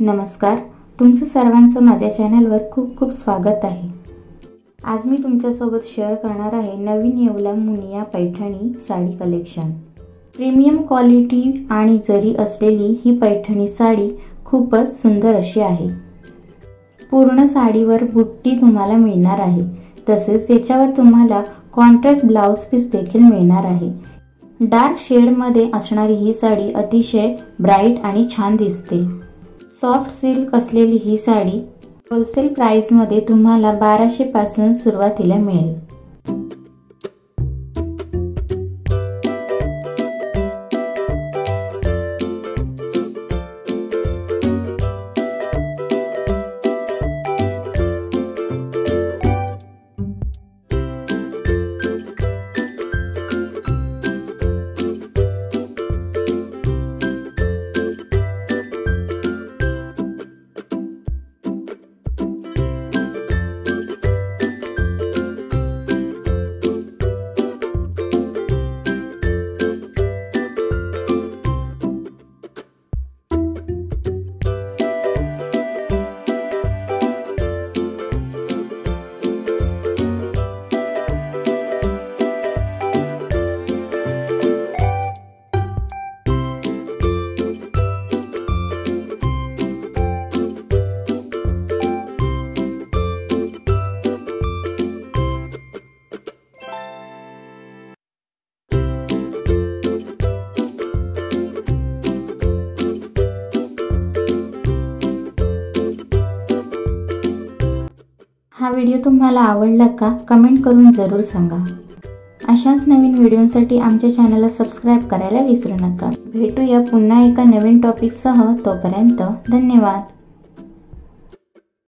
नमस्कार, तुमचं सर्वांचं माझ्या चॅनलवर खूप खूप स्वागत आहे। आज मी तुमच्यासोबत शेअर करणार आहे नवीन Yeola Muniya Paithani sari collection. Premium quality आणि जरी असलेली ही पैठणी साडी खूपच सुंदर अशी आहे। पूर्ण साडीवर बुट्टी तुम्हाला मिळणार आहे, तसेच याच्यावर तुम्हाला कॉन्ट्रास्ट ब्लाउज पीस देखील मिळणार आहे। डार्क शेड मध्ये असणारी ही साडी अतिशय ब्राइट आणि छान दिसते। सॉफ्ट सिल्क असलेली ही साडी होलसेल प्राइस मध्ये तुम्हाला 1200 पासून सुरुवातीला मिळेल। हा व्हिडिओ तुम्हाला आवडला का? कमेंट करून जरूर सांगा। अशाच नवीन व्हिडिओंसाठी आमच्या चॅनलला सबस्क्राइब करायला विसरू नका। भेटूया पुन्हा एका नवीन टॉपिकसह, तोपर्यंत धन्यवाद।